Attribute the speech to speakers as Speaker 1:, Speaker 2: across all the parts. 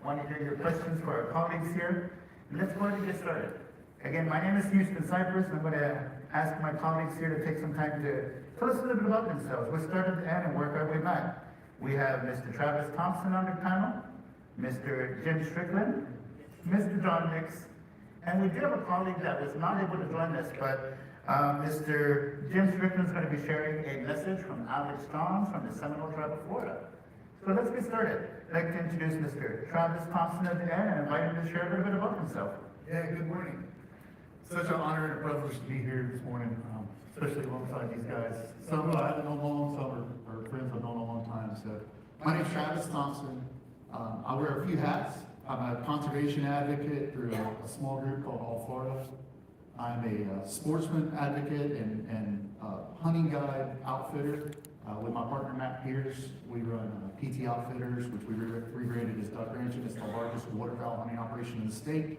Speaker 1: want to hear your questions for our colleagues here. And let's go ahead and get started. Again, my name is Houston Cypress, and I'm going to ask my colleagues here to take some time to tell us a little bit about themselves. We'll start at the end and work our way back. We have Mr. Travis Thompson on the panel, Mr. Jim Strickland, Mr. John Nix, and we do have a colleague that was not able to join us, but Mr. Jim Strickland is going to be sharing a message from Alex Johns from the Seminole Tribe of Florida. So let's get started. I'd like to introduce Mr. Travis Thompson at the end and invite him to share a little bit about himself.
Speaker 2: Yeah, good morning. Such an honor and a privilege to be here this morning, especially alongside these guys. Some I haven't known long, some are friends I've known a long time. So my name's Travis Thompson. I wear a few hats. I'm a conservation advocate through a small group called All Florida. I'm a sportsman advocate and hunting guide outfitter. With my partner Matt Pierce, we run PT Outfitters, which we rebranded as Duck Ranch, and it's the largest waterfowl hunting operation in the state.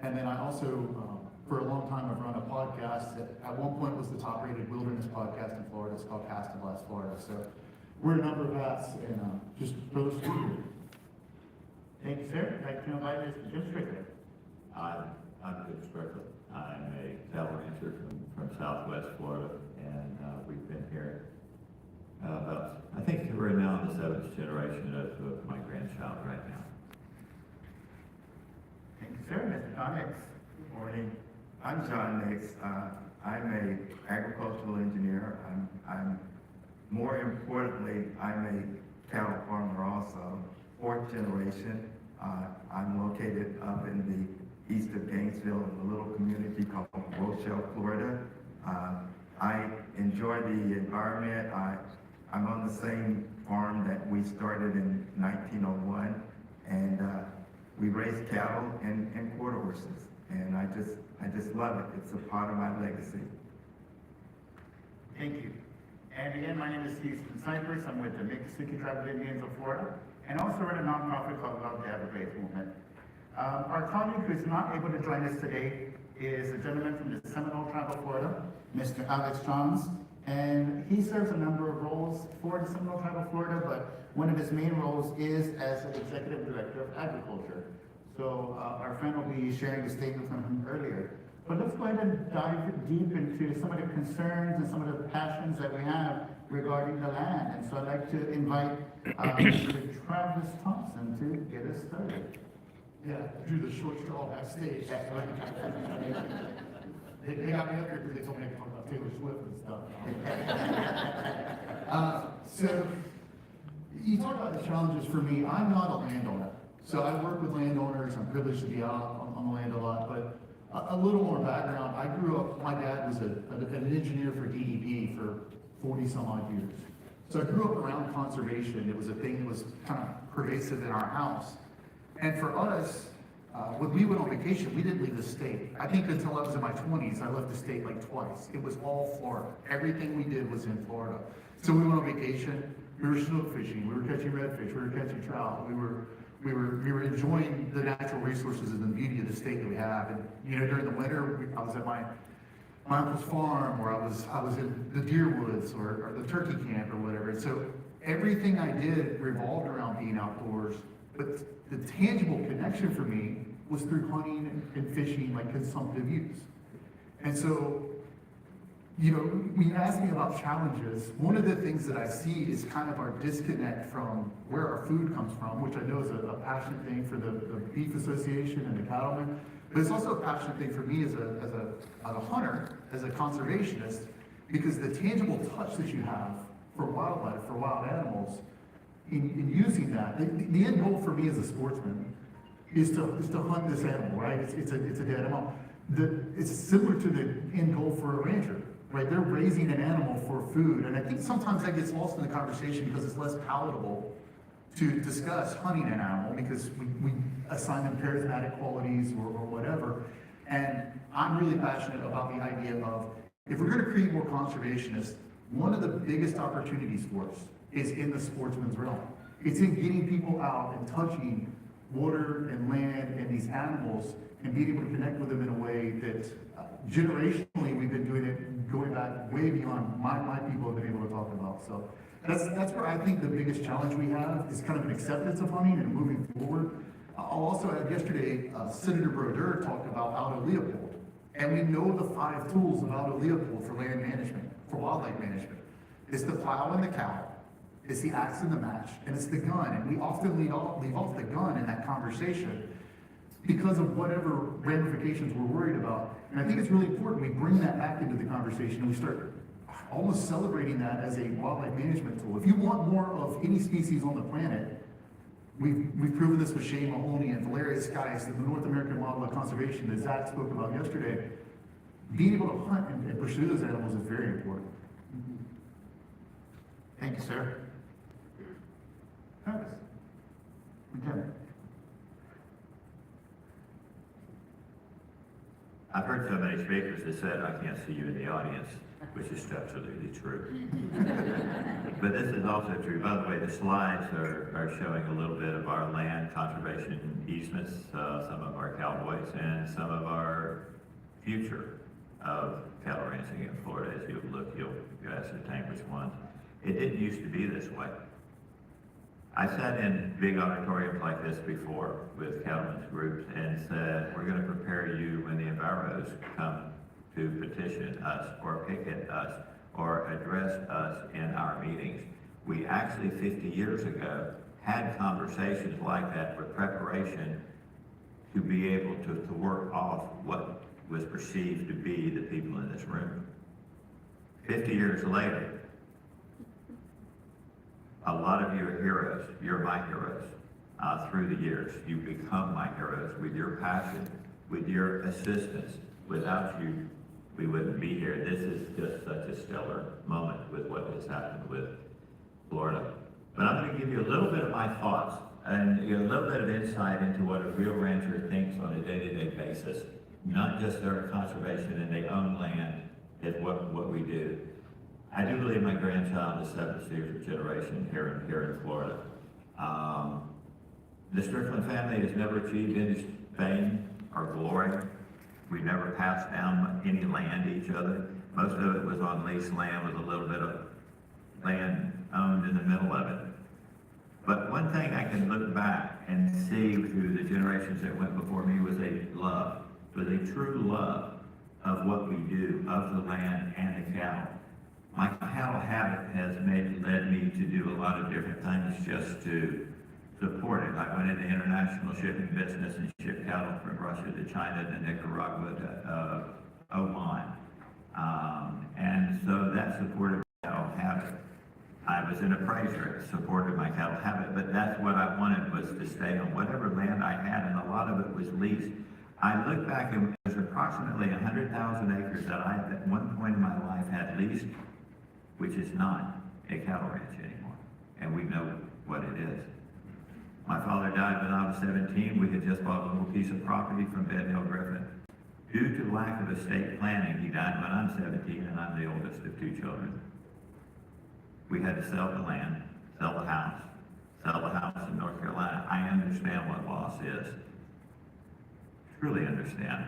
Speaker 2: And then I also, for a long time, I've run a podcast that at one point was the top-rated wilderness podcast in Florida. It's called Cast of Blast Florida. So we're a number of hats, and just those two.
Speaker 1: Thank you, sir. I'd like to invite Mr. Jim Strickland.
Speaker 3: I'm Jim Strickland. I'm a cattle rancher from Southwest Florida, and we've been here I think we're now in the 7th generation of my grandchild right now.
Speaker 1: Thank you, sir. Mr. John Nix.
Speaker 4: Good morning. I'm John Nix. I'm an agricultural engineer. I'm more importantly, I'm a cattle farmer also, 4th generation. I'm located up in the east of Gainesville in a little community called Rochelle, Florida. I enjoy the environment. I'm on the same farm that we started in 1901, and we raise cattle and quarter horses, and I just love it. It's a part of my legacy.
Speaker 1: Thank you. And again, my name is Houston Cypress. I'm with the Miccosukee Tribe of Indians of Florida, and also run a nonprofit called Love the Everglades Movement. Our colleague who's not able to join us today is a gentleman from the Seminole Tribe of Florida, Mr. Alex Johns, and he serves a number of roles for the Seminole Tribe of Florida, but one of his main roles is as an Executive Director of Agriculture. So our friend will be sharing a statement from him earlier. But let's go ahead and dive deep into some of the concerns and some of the passions that we have regarding the land. And so I'd like to invite Mr. Travis Thompson to get us started.
Speaker 2: Yeah, I drew the short straw backstage. They got me up here because they told me I could talk about Taylor Swift and stuff. So you talk about the challenges for me. I'm not a landowner. So I work with landowners. I'm privileged to be out on the land a lot. But a little more background. I grew up, my dad was an engineer for DEP for 40 some odd years. So I grew up around conservation. It was a thing that was kind of pervasive in our house. And for us, when we went on vacation, we didn't leave the state. I think until I was in my 20s, I left the state like twice. It was all Florida. Everything we did was in Florida. So we went on vacation. We were snook fishing. We were catching redfish. We were catching trout. We were enjoying the natural resources and the beauty of the state that we have. And you know, during the winter, I was at my uncle's farm, or I was in the deer woods, or the turkey camp, or whatever. And so everything I did revolved around being outdoors. But the tangible connection for me was through hunting and fishing, like consumptive use. And so, you know, when you ask me about challenges, one of the things that I see is kind of our disconnect from where our food comes from, which I know is a passionate thing for the Beef Association and the cattlemen, but it's also a passionate thing for me as a hunter, as a conservationist, because the tangible touch that you have for wildlife, for wild animals, in using that, the end goal for me as a sportsman is to hunt this animal, right? It's a dead animal. It's similar to the end goal for a rancher, right? They're raising an animal for food, and I think sometimes that gets lost in the conversation because it's less palatable to discuss hunting an animal because we assign them charismatic qualities or whatever. And I'm really passionate about the idea of, if we're going to create more conservationists, one of the biggest opportunities for us is in the sportsman's realm. It's in getting people out and touching water and land and these animals and being able to connect with them in a way that generationally we've been doing it going back way beyond my people have been able to talk about. So that's where I think the biggest challenge we have is kind of an acceptance of hunting and moving forward. also add, yesterday, Senator Brodeur talked about Aldo Leopold. And we know the 5 tools of Aldo Leopold for land management, for wildlife management. It's the plow and the cow, it's the axe and the match, and it's the gun. And we often leave off the gun in that conversation because of whatever ramifications we're worried about. And I think it's really important we bring that back into the conversation and we start almost celebrating that as a wildlife management tool. If you want more of any species on the planet, we've proven this with Shane Mahoney and Valeria Skies, the North American Wildlife Conservation that Zach spoke about yesterday. Being able to hunt and pursue those animals is very important.
Speaker 1: Thank you, sir. Travis? Lieutenant?
Speaker 3: I've heard so many speakers that said, I can't see you in the audience, which is absolutely true. But this is also true. By the way, the slides are showing a little bit of our land conservation easements, some of our cowboys, and some of our future of cattle ranching in Florida. As you look, you'll ascertain which ones. It didn't used to be this way. I sat in big auditoriums like this before with cattlemen's groups and said, we're going to prepare you when the enviros come to petition us or picket us or address us in our meetings. We actually 50 years ago had conversations like that with preparation to be able to work off what was perceived to be the people in this room. 50 years later, a lot of you are heroes. You're my heroes. Through the years, you've become my heroes with your passion, with your assistance. Without you, we wouldn't be here. This is just such a stellar moment with what has happened with Florida. But I'm going to give you a little bit of my thoughts and a little bit of insight into what a real rancher thinks on a day-to-day basis. Not just their conservation and they own land is what we do. I do believe my grandchild is 7th generation here in Florida. The Strickland family has never achieved any fame or glory. We never passed down any land to each other. Most of it was on leased land with a little bit of land owned in the middle of it. But one thing I can look back and see through the generations that went before me was a love, was a true love of what we do, of the land and the cattle. My cattle habit has led me to do a lot of different things just to support it. I went into international shipping business and shipped cattle from Russia to China to Nicaragua to Oman. And so that supported my cattle habit. I was an appraiser, it supported my cattle habit, but that's what I wanted was to stay on whatever land I had, and a lot of it was leased. I look back and there's approximately 100,000 acres that I at one point in my life had leased, which is not a cattle ranch anymore, and we know what it is. My father died when I was 17. We had just bought a little piece of property from Ben Hill Griffin. Due to lack of estate planning, he died when I'm 17, and I'm the oldest of 2 children. We had to sell the land, sell the house in North Carolina. I understand what loss is. Truly understand.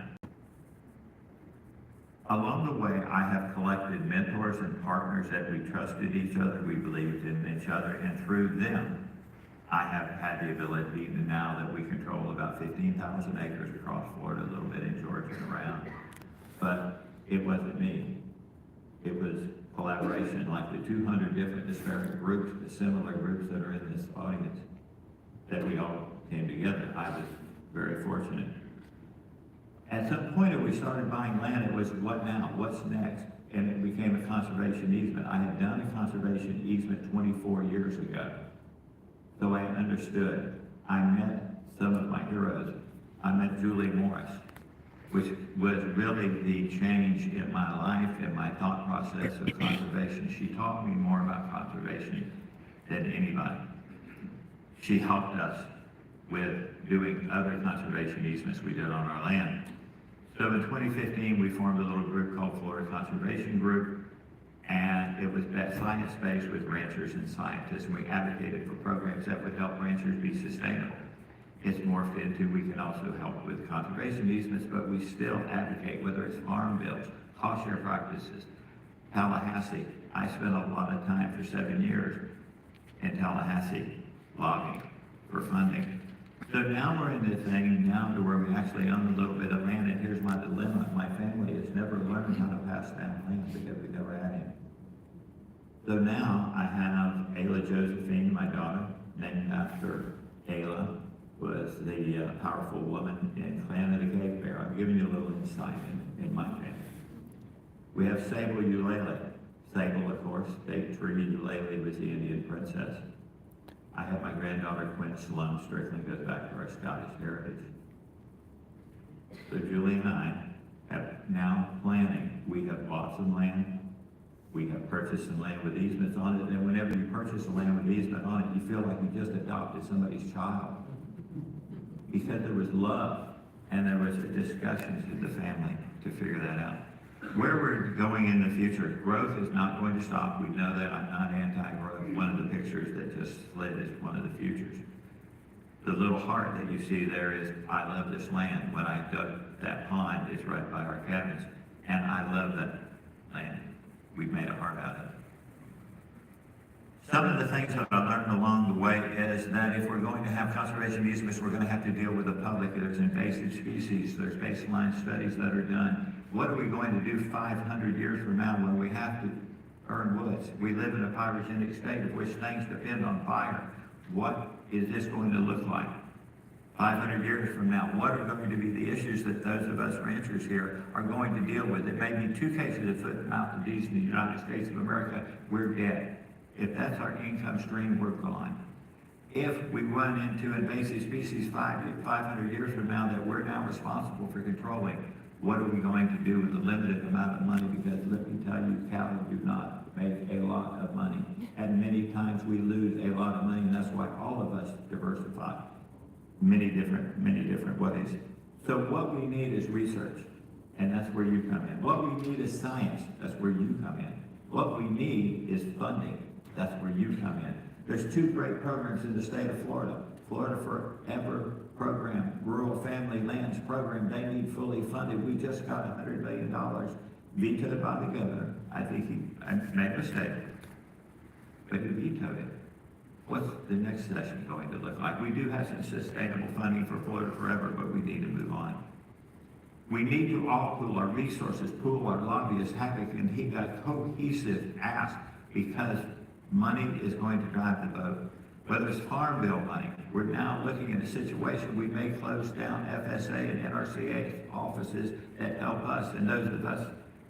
Speaker 3: Along the way, I have collected mentors and partners that we trusted each other, we believed in each other, and through them, I have had the ability to now that we control about 15,000 acres across Florida, a little bit in Georgia and around. But it wasn't me. It was collaboration, like the 200 different disparate groups, the similar groups that are in this audience, that we all came together. I was very fortunate. At some point, we started buying land. It was, what now? What's next? And it became a conservation easement. I had done a conservation easement 24 years ago. So I understood. I met some of my heroes. I met Julie Morris, which was really the change in my life and my thought process of conservation. She taught me more about conservation than anybody. She helped us with doing other conservation easements we did on our land. So in 2015, we formed a little group called Florida Conservation Group, and it was that science space with ranchers and scientists, and we advocated for programs that would help ranchers be sustainable. It's morphed into, we can also help with conservation easements, but we still advocate, whether it's farm bills, cost share practices. Tallahassee, I spent a lot of time for 7 years in Tallahassee lobbying for funding. So now we're in this thing, now to where we actually own a little bit of land, and here's my dilemma. My family has never learned how to pass down land because we never had any. So now I have Ayla Josephine, my daughter, named after Ayla, was the powerful woman in Clan of the Cave Bear. I'm giving you a little insight in my family. We have Sable Eulalie. Sable, of course, Date Tree Eulalie was the Indian princess. I have my granddaughter Quinn Sloan Strickland, goes back to our Scottish heritage. So Julie and I have now planning. We have bought some land. We have purchased some land with easements on it. And whenever you purchase a land with easement on it, you feel like you just adopted somebody's child. Because there was love and there was discussions in the family to figure that out. Where we're going in the future, growth is not going to stop. We know that. I'm not anti-growth. One of the pictures that just slid is one of the futures. The little heart that you see there is, I love this land. When I dug that pond, it's right by our cabins. And I love that land. We've made a heart out of it. Some of the things that I learned along the way is that if we're going to have conservation easements, we're going to have to deal with the public. There's invasive species. There's baseline studies that are done. What are we going to do 500 years from now when we have to earn woods? We live in a pyrogenic state of which things depend on fire. What is this going to look like 500 years from now? What are going to be the issues that those of us ranchers here are going to deal with? It may be 2 cases of foot and mouth disease in the United States of America. We're dead. If that's our income stream, we're gone. If we run into invasive species 500 years from now that we're now responsible for controlling, what are we going to do with the limited amount of money? Because let me tell you, cattle do not make a lot of money. And many times we lose a lot of money, and that's why all of us diversify many different ways. So what we need is research, and that's where you come in. What we need is science, that's where you come in. What we need is funding, that's where you come in. There's 2 great programs in the state of Florida. Florida Forever program, Rural Family Lands program, they need fully funded. We just got $100 million vetoed by the governor. I think I made a mistake, but he vetoed it. What's the next session going to look like? We do have some sustainable funding for Florida Forever, but we need to move on. We need to all pool our resources, pool our lobbyists, have a cohesive ask, because money is going to drive the vote. Whether it's farm bill money, we're now looking at a situation, we may close down FSA and NRCA offices that help us, and those of us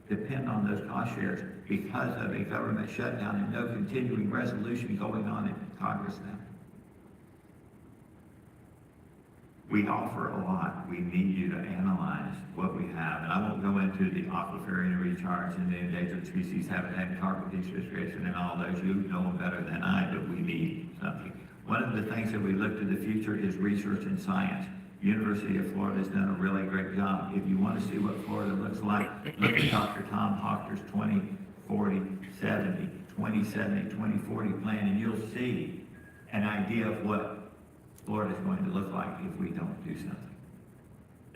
Speaker 3: depend on those cost shares because of a government shutdown and no continuing resolution going on in Congress now. We offer a lot. We need you to analyze what we have. And I won't go into the aquifer area recharge and the endangered species habitat and carbon restriction and all those. You know them better than I, but we need something. One of the things that we look to the future is research and science. University of Florida has done a really great job. If you want to see what Florida looks like, look at Dr. Tom Hochter's 2040-70, 2070-2040 plan, and you'll see an idea of what Florida is going to look like if we don't do something.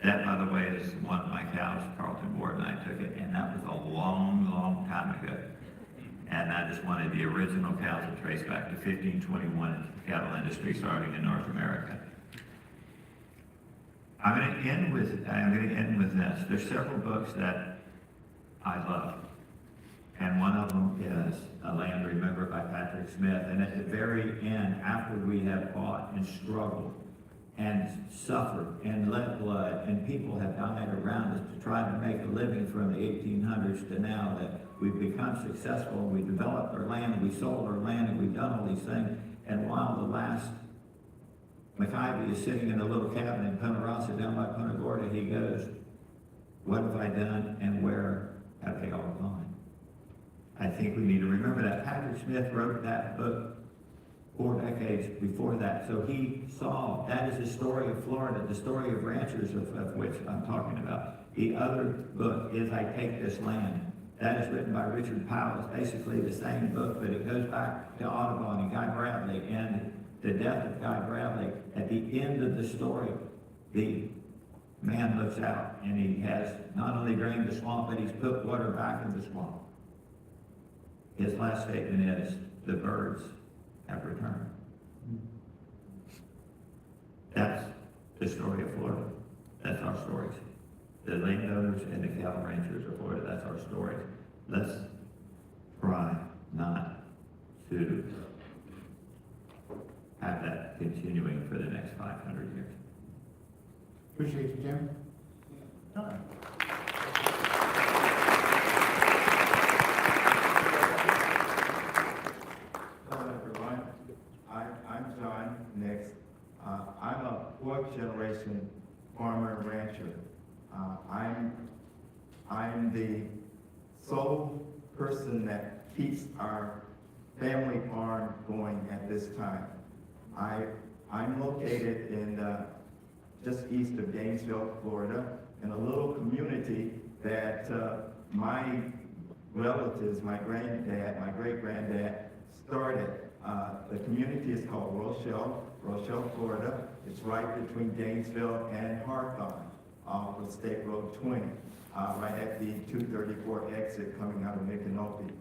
Speaker 3: That, by the way, is one of my cows. Carlton Ward and I took it, and that was a long, long time ago. And I just wanted the original cows to trace back to 1521, cattle industry starting in North America. I'm going to end with this. There's several books that I love. And one of them is A Land Remembered by Patrick Smith. And at the very end, after we have fought and struggled and suffered and let blood, and people have died around us to try to make a living from the 1800s to now, that we've become successful, we developed our land, and we sold our land, and we've done all these things. And while the last McIvy is sitting in a little cabin in Punta Rasa down by Punta Gorda, he goes, what have I done and where have they all gone? I think we need to remember that. Patrick Smith wrote that book 4 decades before that. So he saw, that is the story of Florida, the story of ranchers of which I'm talking about. The other book is I Take This Land. That is written by Richard Powell. It's basically the same book, but it goes back to Audubon and Guy Bradley and the death of Guy Bradley. At the end of the story, the man looks out and he has not only drained the swamp, but he's put water back in the swamp. His last statement is, the birds have returned. That's the story of Florida. That's our stories. The landowners and the cattle ranchers of Florida, that's our stories. Let's try not to have that continuing for the next 500 years.
Speaker 2: Appreciate you, Jim.
Speaker 1: Done.
Speaker 4: Hello, everyone. I'm John Nix. I'm a fourth generation farmer and rancher. I'm the sole person that keeps our family farm going at this time. I'm located in just east of Gainesville, Florida, in a little community that my relatives, my granddad, my great-granddad started. The community is called Rochelle, Florida. It's right between Gainesville and Hawthorne, off of State Road 20, right at the 234 exit coming out of Micanopy.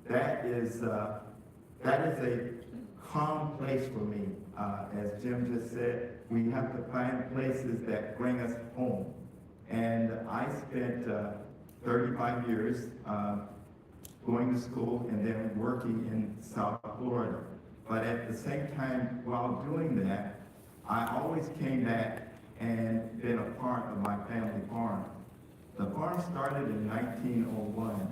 Speaker 4: That is a calm place for me. As Jim just said, we have to find places that bring us home. And I spent 35 years going to school and then working in South Florida. But at the same time, while doing that, I always came back and been a part of my family farm. The farm started in 1901.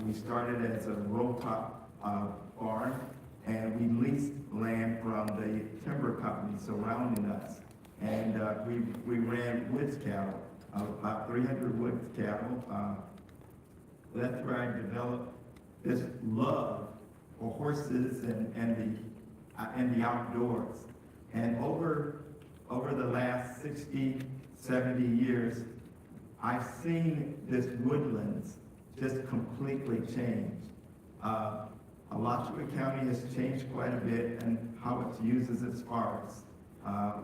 Speaker 4: We started as a row top farm, and we leased land from the timber company surrounding us. And we ran woods cattle, about 300 woods cattle. That's where I developed this love for horses and the outdoors. And over the last 60, 70 years, I've seen this woodlands just completely change. Alachua County has changed quite a bit in how it's used as its forests.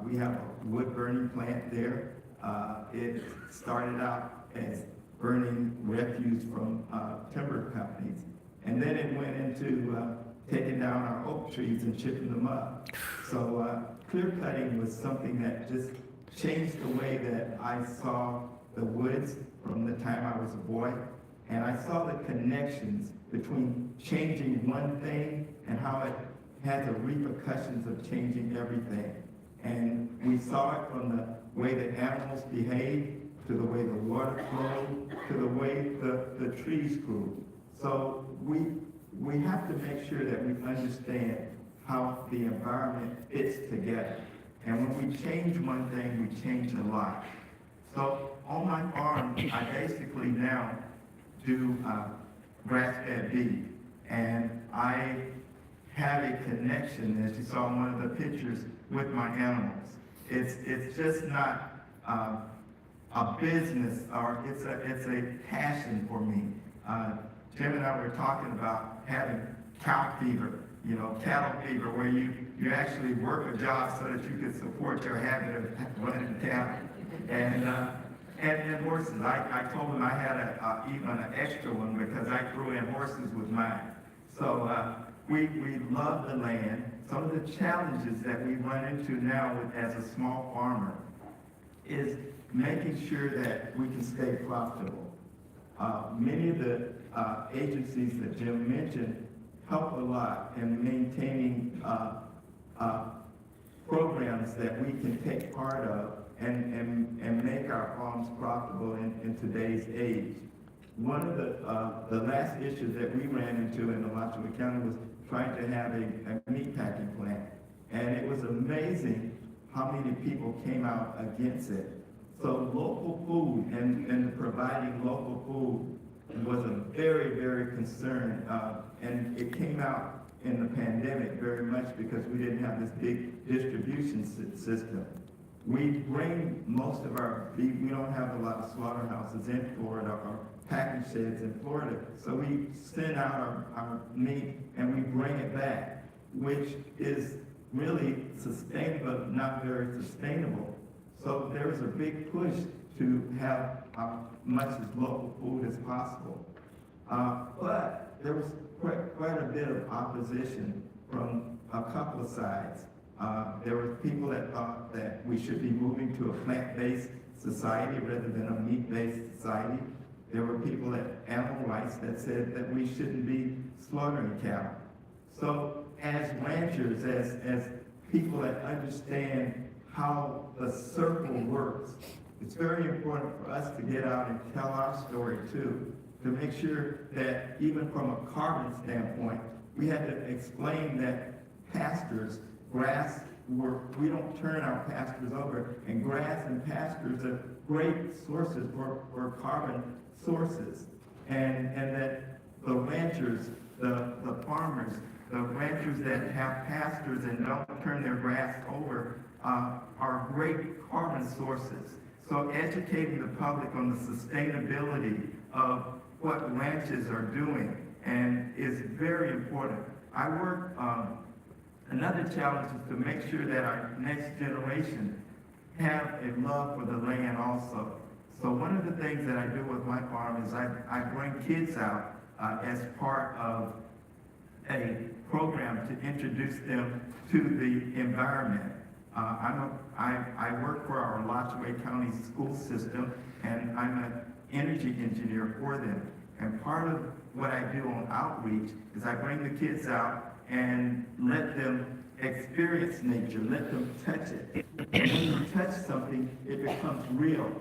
Speaker 4: We have a wood burning plant there. It started out as burning refuse from timber companies. And then it went into taking down our oak trees and chipping them up. So clear cutting was something that just changed the way that I saw the woods from the time I was a boy. And I saw the connections between changing one thing and how it had the repercussions of changing everything. And we saw it from the way the animals behaved, to the way the water flowed, to the way the trees grew. So we have to make sure that we understand how the environment fits together. And when we change one thing, we change a lot. So on my farm, I basically now do grass-fed beef. And I have a connection, as you saw in one of the pictures, with my animals. It's just not a business, or it's a passion for me. Jim and I were talking about having cow fever, cattle fever, where you actually work a job so that you can support your habit of running cattle. And horses. I told him I had even an extra one because I grew in horses with mine. So we love the land. Some of the challenges that we run into now as a small farmer is making sure that we can stay profitable. Many of the agencies that Jim mentioned help a lot in maintaining programs that we can take part of and make our farms profitable in today's age. One of the last issues that we ran into in Alachua County was trying to have a meat packing plant. And it was amazing how many people came out against it. So local food and providing local food was a very, very concern. And it came out in the pandemic very much because we didn't have this big distribution system. We bring most of our beef, we don't have a lot of slaughterhouses in Florida or packing sheds in Florida. So we send out our meat and we bring it back, which is really sustainable, but not very sustainable. So there's a big push to have much as local food as possible. But there was quite a bit of opposition from a couple of sides. There were people that thought that we should be moving to a plant-based society rather than a meat-based society. There were people at animal rights that said that we shouldn't be slaughtering cattle. So as ranchers, as people that understand how the circle works, it's very important for us to get out and tell our story too, to make sure that even from a carbon standpoint, we had to explain that pastures, grass, we don't turn our pastures over, and grass and pastures are great sources for carbon sources. And that the ranchers, the farmers, the ranchers that have pastures and don't turn their grass over are great carbon sources. So educating the public on the sustainability of what ranches are doing and is very important. I work, another challenge is to make sure that our next generation have a love for the land also. So one of the things that I do with my farm is I bring kids out as part of a program to introduce them to the environment. I work for our Alachua County school system, and I'm an energy engineer for them. And part of what I do on outreach is I bring the kids out and let them experience nature, let them touch it. And when you touch something, it becomes real.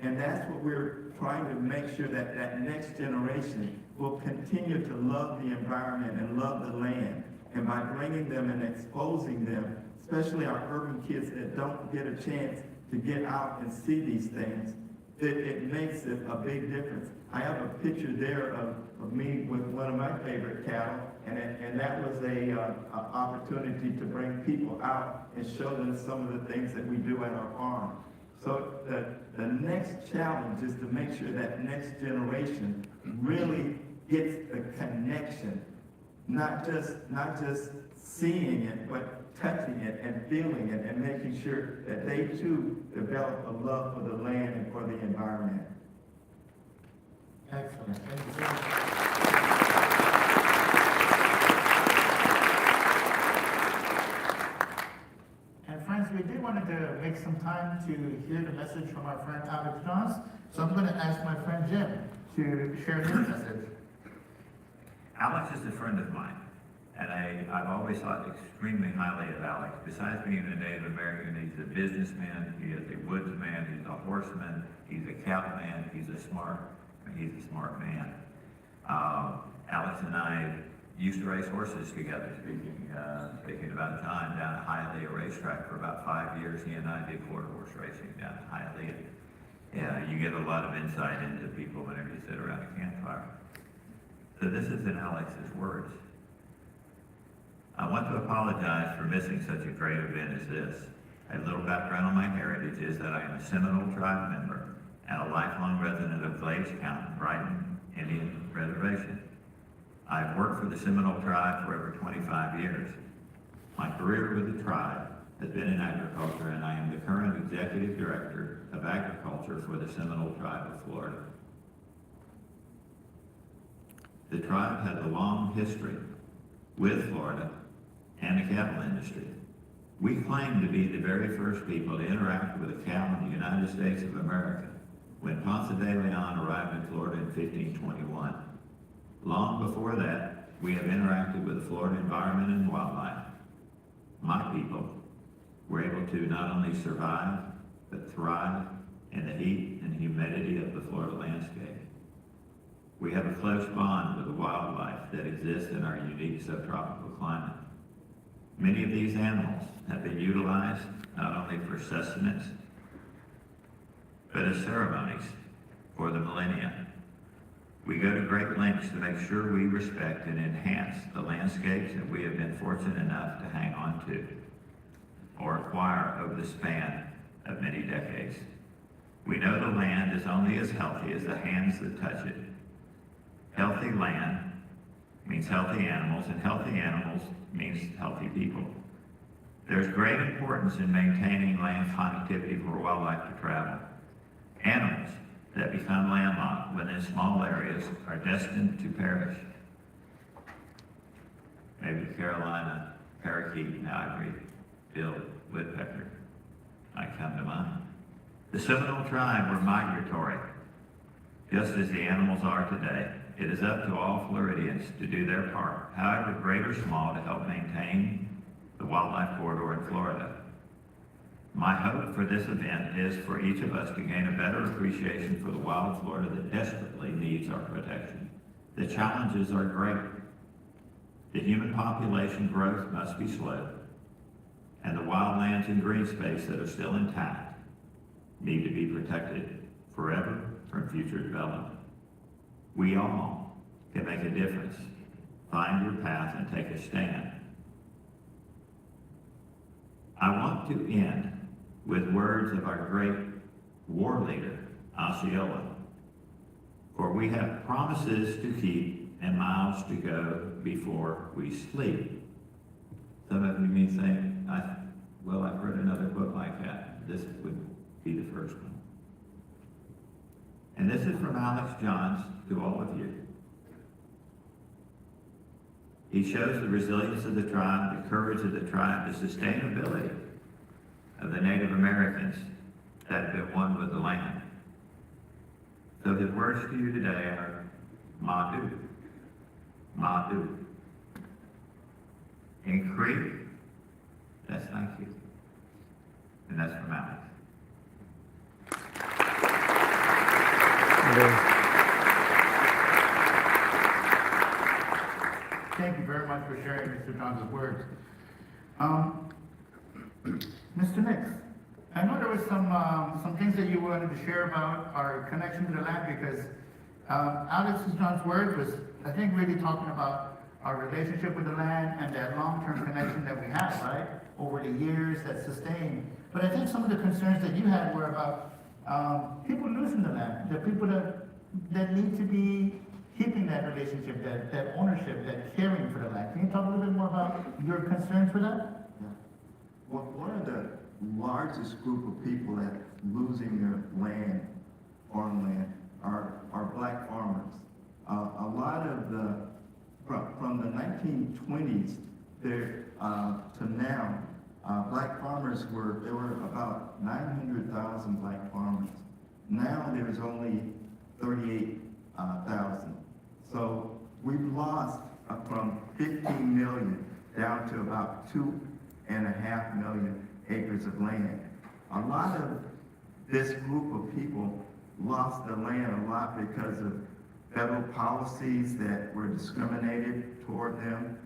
Speaker 4: And that's what we're trying to make sure that that next generation will continue to love the environment and love the land. And by bringing them and exposing them, especially our urban kids that don't get a chance to get out and see these things, it makes it a big difference. I have a picture there of me with one of my favorite cattle, and that was a opportunity to bring people out and show them some of the things that we do at our farm. So the next challenge is to make sure that next generation really gets the connection, not just seeing it, but touching it and feeling it and making sure that they too develop a love for the land and for the environment.
Speaker 1: Excellent. Thank you so much. And friends, we did want to make some time to hear the message from our friend Alex Johns. So I'm going to ask my friend Jim to share his message.
Speaker 3: Alex is a friend of mine, and I've always thought extremely highly of Alex. Besides being a Native American, he's a businessman, he is a woodsman, he's a horseman, he's a cattleman, he's a smart man. Alex and I used to race horses together, speaking about time down at Hialeah Racetrack for about 5 years. He and I did quarter horse racing down at Hialeah. Yeah, you get a lot of insight into people whenever you sit around a campfire. So this is in Alex's words. I want to apologize for missing such a great event as this. A little background on my heritage is that I am a Seminole tribe member and a lifelong resident of Glades County, Brighton Indian Reservation. I've worked for the Seminole tribe for over 25 years. My career with the tribe has been in agriculture, and I am the current executive director of agriculture for the Seminole tribe of Florida. The tribe has a long history with Florida and the cattle industry. We claim to be the very first people to interact with a cow in the United States of America when Ponce de Leon arrived in Florida in 1521. Long before that, we have interacted with the Florida environment and wildlife. My people were able to not only survive, but thrive in the heat and humidity of the Florida landscape. We have a close bond with the wildlife that exists in our unique subtropical climate. Many of these animals have been utilized not only for sustenance, but as ceremonies for the millennia. We go to great lengths to make sure we respect and enhance the landscapes that we have been fortunate enough to hang on to or acquire over the span of many decades. We know the land is only as healthy as the hands that touch it. Healthy land means healthy animals, and healthy animals means healthy people. There's great importance in maintaining land connectivity for wildlife to travel. Animals that become landlocked within small areas are destined to perish. Maybe the Carolina parakeet and ivory billed woodpecker might come to mind. The Seminole tribe were migratory, just as the animals are today. It is up to all Floridians to do their part, however great or small, to help maintain the wildlife corridor in Florida. My hope for this event is for each of us to gain a better appreciation for the wild Florida that desperately needs our protection. The challenges are great. The human population growth must be slow, and the wildlands and green space that are still intact need to be protected forever from future development. We all can make a difference. Find your path and take a stand. I want to end with words of our great war leader, Osceola. For we have promises to keep and miles to go before we sleep. Some of you may think, I've heard another quote like that. This would be the first one. And this is from Alex Johns to all of you. He shows the resilience of the tribe, the courage of the tribe, the sustainability of the Native Americans that have been one with the land. So his words to you today are Madu, Madu. In Cree, that's thank you. And that's from Alex.
Speaker 1: Thank you very much for sharing Mr. Johns' words. Mr. Nix, I know there was some things that you wanted to share about our connection to the land, because Alex John's words was, I think, really talking about our relationship with the land and that long-term connection that we have, right? Over the years that sustained. But I think some of the concerns that you had were about people losing the land, the people that need to be keeping that relationship, that ownership, that caring for the land. Can you talk a little bit more about your concerns for that?
Speaker 4: Yeah. Well, one of the largest group of people that losing their land, farmland, are black farmers. A lot of from the 1920s there to now, black farmers there were about 900,000 black farmers. Now there's only 38,000. So we've lost from 15 million down to about 2.5 million acres of land. A lot of this group of people lost their land a lot because of federal policies that were discriminated toward them.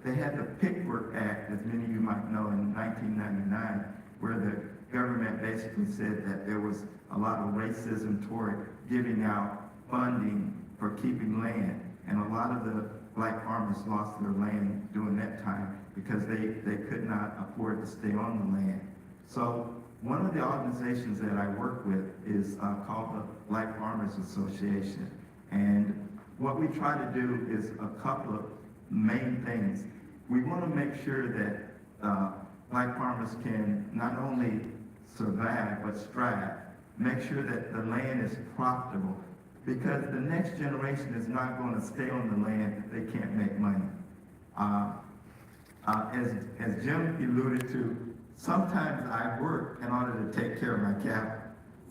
Speaker 4: They had the Pickford Act, as many of you might know, in 1999, where the government basically said that there was a lot of racism toward giving out funding for keeping land. And a lot of the black farmers lost their land during that time because they could not afford to stay on the land. So one of the organizations that I work with is called the Black Farmers Association. And what we try to do is a couple of main things. We want to make sure that black farmers can not only survive but strive, make sure that the land is profitable, because the next generation is not going to stay on the land if they can't make money. As Jim alluded to, sometimes I work in order to take care of my cattle.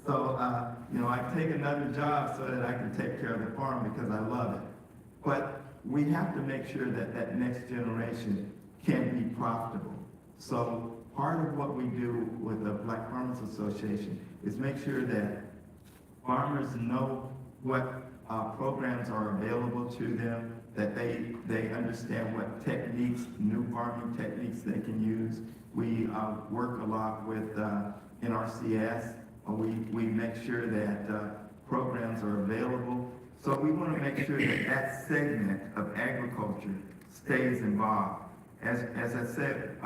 Speaker 4: So, I take another job so that I can take care of the farm because I love it. But we have to make sure that that next generation can be profitable. So part of what we do with the Black Farmers Association is make sure that farmers know what programs are available to them, that they understand what techniques, new farming techniques they can use. We work a lot with NRCS. We make sure that programs are available. So we want to make sure that that segment of agriculture stays involved. As I said,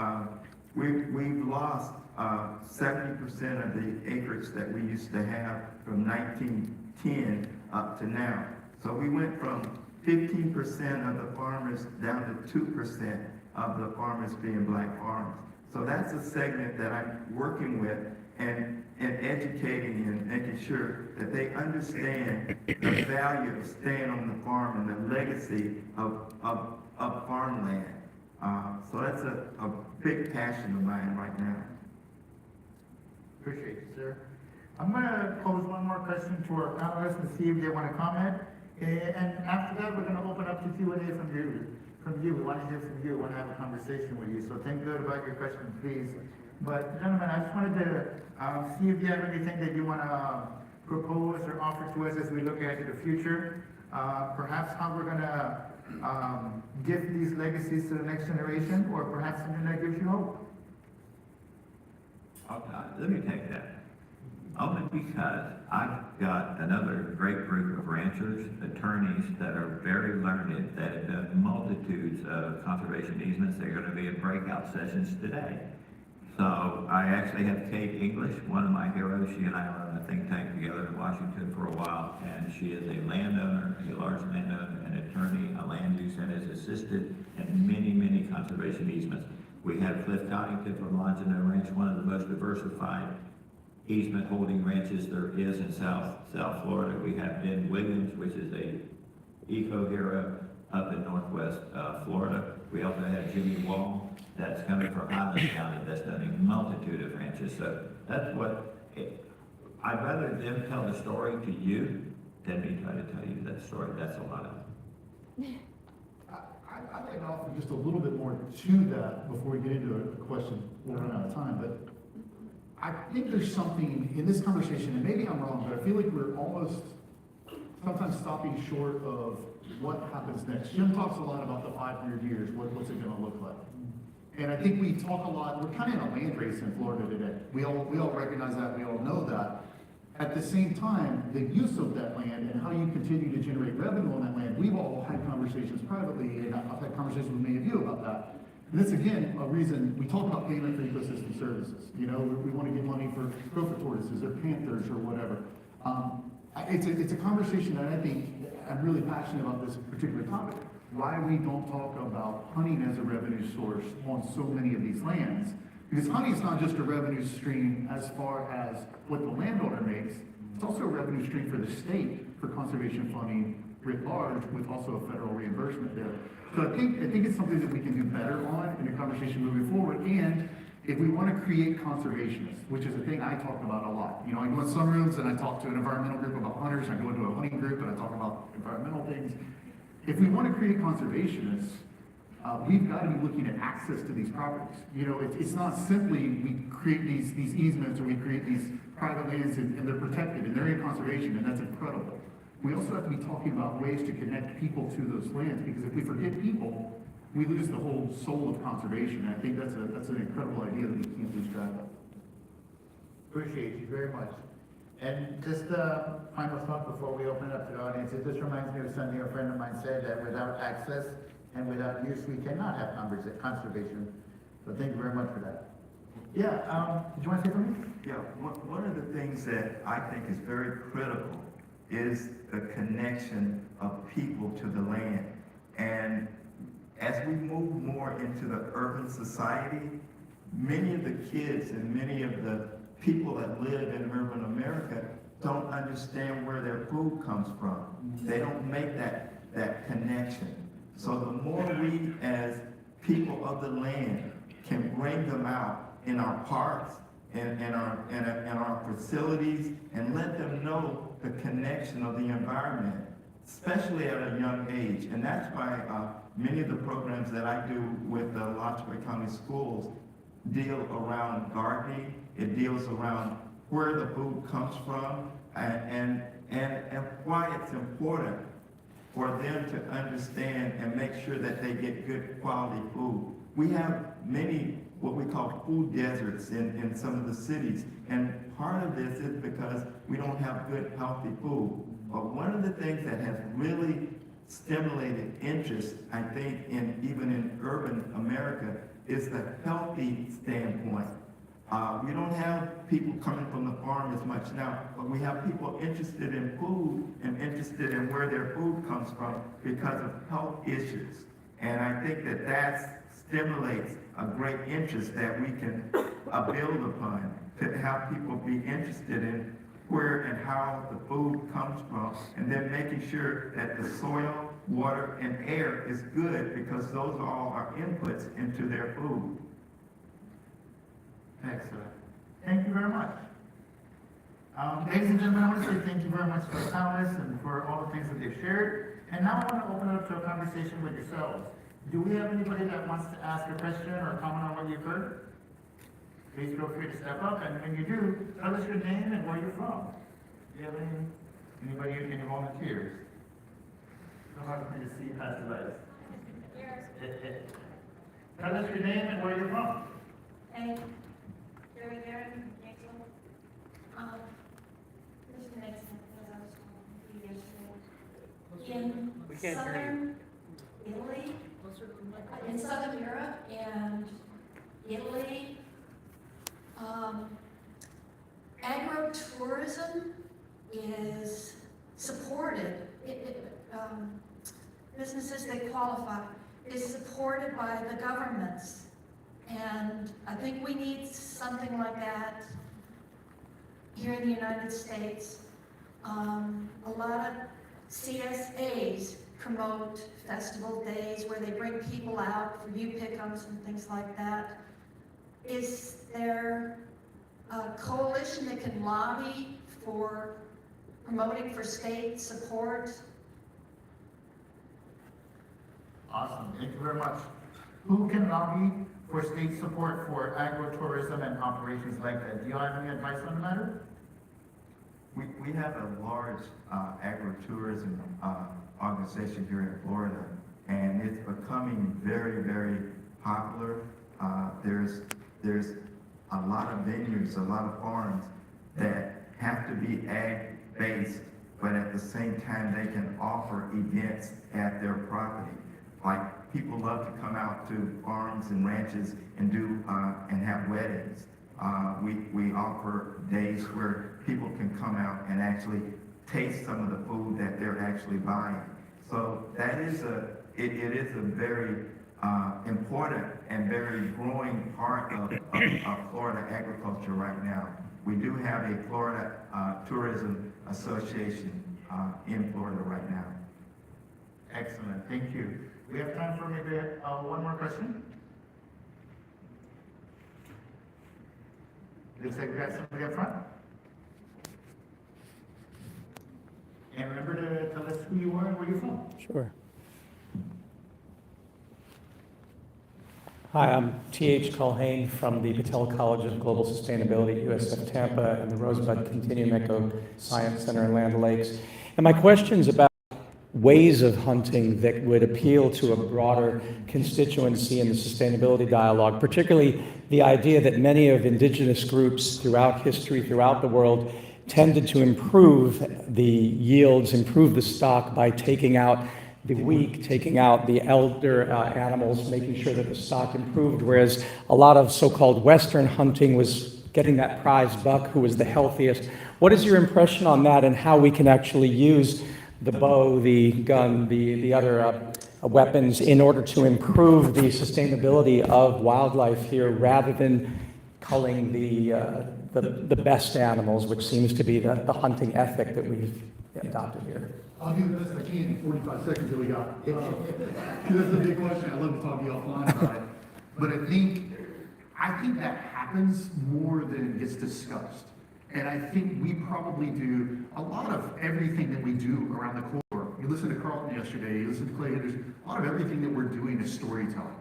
Speaker 4: we've lost 70% of the acreage that we used to have from 1910 up to now. So we went from 15% of the farmers down to 2% of the farmers being black farmers. So that's a segment that I'm working with and educating and making sure that they understand the value of staying on the farm and the legacy of farmland. So that's a big passion of mine right now.
Speaker 1: Appreciate you, sir. I'm gonna pose one more question to our panelists and see if they wanna comment. And after that, we're gonna open up to Q&A from you. We wanna hear from you, we wanna have a conversation with you. So think good about your question, please. But gentlemen, I just wanted to, see if you have anything that you wanna propose or offer to us as we look ahead to the future. Perhaps how we're gonna, gift these legacies to the next generation, or perhaps something that gives you hope.
Speaker 3: Let me take that. Only because I've got another great group of ranchers, attorneys that are very learned, that have done multitudes of conservation easements. They're gonna be in breakout sessions today. So I actually have Kate English, one of my heroes. She and I run a think tank together in Washington for a while, and she is a landowner, a large landowner, an attorney, a land use, and has assisted in many, many conservation easements. We have Cliff Coddington from Longino Ranch, one of the most diversified easement holding ranches there is in South Florida. We have Ben Williams, which is a eco hero up in Northwest Florida. We also have Jimmy Wall, that's coming from Highlands County, that's done a multitude of ranches. So that's what, I'd rather them tell the story to you than me try to tell you that story. That's a lot of it.
Speaker 2: I'd like to offer just a little bit more to that before we get into a question. We'll run out of time, but I think there's something in this conversation, and maybe I'm wrong, but I feel like we're almost sometimes stopping short of what happens next. Jim talks a lot about the 500 years, what's it gonna look like? And I think we talk a lot, we're kind of in a land race in Florida today. We all recognize that, we all know that. At the same time, the use of that land and how you continue to generate revenue on that land, we've all had conversations privately, and I've had conversations with many of you about that. And this, again, a reason, we talk about payment for ecosystem services. You know, we want to get money for gopher tortoises or panthers or whatever. It's a conversation that I think, I'm really passionate about this particular topic. Why we don't talk about hunting as a revenue source on so many of these lands. Because hunting is not just a revenue stream as far as what the landowner makes, it's also a revenue stream for the state for conservation funding writ large, with also a federal reimbursement there. So I think it's something that we can do better on in the conversation moving forward. And if we want to create conservationists, which is a thing I talk about a lot. You know, I go in some rooms and I talk to an environmental group about hunters, I go into a hunting group and I talk about environmental things. If we want to create conservationists, we've got to be looking at access to these properties. You know, it's not simply we create these easements or we create these private lands and they're protected and they're in conservation, and that's incredible. We also have to be talking about ways to connect people to those lands, because if we forget people, we lose the whole soul of conservation. And I think that's an incredible idea that we can't lose track of.
Speaker 1: Appreciate you very much. And just a final thought before we open it up to the audience. It just reminds me of something a friend of mine said, that without access and without use, we cannot have conservation. So thank you very much for that. Yeah, did you want to say something?
Speaker 4: Yeah, one of the things that I think is very critical is the connection of people to the land. And as we move more into the urban society, many of the kids and many of the people that live in urban America don't understand where their food comes from. They don't make that connection. So the more we as people of the land can bring them out in our parks and our facilities and let them know the connection of the environment, especially at a young age. And that's why many of the programs that I do with the Alachua County Schools deal around gardening. It deals around where the food comes from and why it's important for them to understand and make sure that they get good quality food. We have many what we call food deserts in some of the cities, and part of this is because we don't have good, healthy food. But one of the things that has really stimulated interest, I think, even in urban America, is the healthy standpoint. We don't have people coming from the farm as much now, but we have people interested in food and interested in where their food comes from because of health issues. And I think that stimulates a great interest that we can build upon, to have people be interested in where and how the food comes from, and then making sure that the soil, water, and air is good, because those all are inputs into their food.
Speaker 1: Excellent. Thank you very much. Ladies and gentlemen, I want to say thank you very much to the panelists and for all the things that they've shared. And now I want to open it up to a conversation with yourselves. Do we have anybody that wants to ask a question or comment on what you've heard? Please feel free to step up, and when you do, tell us your name and where you're from. Do you have any volunteers? So hard for me to see past the lights. Tell us your name and where you're from.
Speaker 5: Hey, Gary, Nixon. Mr. Nixon, as I was talking to you yesterday. In southern Italy, in southern Europe and Italy, agro-tourism is supported. Businesses that qualify is supported by the governments. And I think we need something like that here in the United States. A lot of CSAs promote festival days where they bring people out for youth pickups and things like that. Is there a coalition that can lobby for promoting for state support?
Speaker 1: Awesome, thank you very much. Who can lobby for state support for agro-tourism and operations like that? Do you have any advice on the matter?
Speaker 4: We have a large agritourism organization here in Florida, and it's becoming very, very popular. There's a lot of venues, a lot of farms that have to be ag-based, but at the same time they can offer events at their property. Like, people love to come out to farms and ranches and do and have weddings. We offer days where people can come out and actually taste some of the food that they're actually buying. So that is it is a very important and very growing part of Florida agriculture right now. We do have a Florida Tourism Association in Florida right now.
Speaker 1: Excellent, thank you. We have time for maybe one more question. Looks like we got somebody up front. And remember to tell us who you are and where you're from.
Speaker 6: Sure. Hi, I'm T.H. Culhane from the Patel College of Global Sustainability, USF Tampa, and the Rosebud Continuum Eco Science Center in Land O'Lakes. And my question's about ways of hunting that would appeal to a broader constituency in the sustainability dialogue, particularly the idea that many of indigenous groups throughout history, throughout the world, tended to improve the yields, improve the stock by taking out the weak, taking out the elder animals, making sure that the stock improved, whereas a lot of so-called Western hunting was getting that prize buck who was the healthiest. What is your impression on that, and how we can actually use the bow, the gun, the other weapons in order to improve the sustainability of wildlife here, rather than culling the best animals, which seems to be the hunting ethic that we've adopted here?
Speaker 2: I'll do the best I can in 45 seconds that we got. That's a big question. I'd love to talk to you offline about it. But I think that happens more than it gets discussed. And I think we probably do a lot of everything that we do around the core. You listened to Carlton yesterday, you listened to Clay Henderson. A lot of everything that we're doing is storytelling.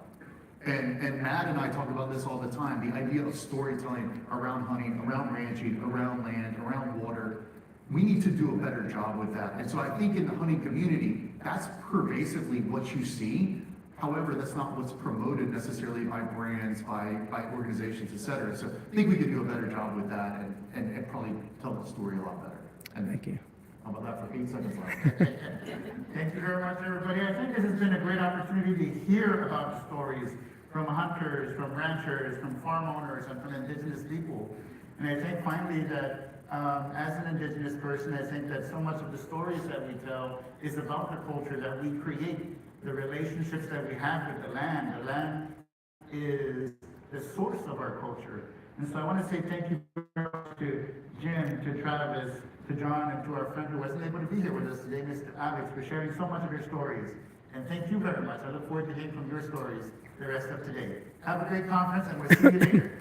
Speaker 2: And Matt and I talk about this all the time, the idea of storytelling around hunting, around ranching, around land, around water. We need to do a better job with that. And so I think in the hunting community, that's pervasively what you see. However, that's not what's promoted necessarily by brands, by organizations, et cetera. So I think we could do a better job with that and probably tell the story a lot better. And
Speaker 6: Thank you.
Speaker 2: how about that for 8 seconds left?
Speaker 1: Thank you very much, everybody. I think this has been a great opportunity to hear about stories from hunters, from ranchers, from farm owners, and from indigenous people. And I think finally that as an indigenous person, I think that so much of the stories that we tell is about the culture that we create, the relationships that we have with the land. The land is the source of our culture. And so I want to say thank you to Jim, to Travis, to John, and to our friend who wasn't able to be here with us today, Mr. Alex, for sharing so much of your stories. And thank you very much. I look forward to hearing from your stories the rest of today. Have a great conference, and we'll see you later.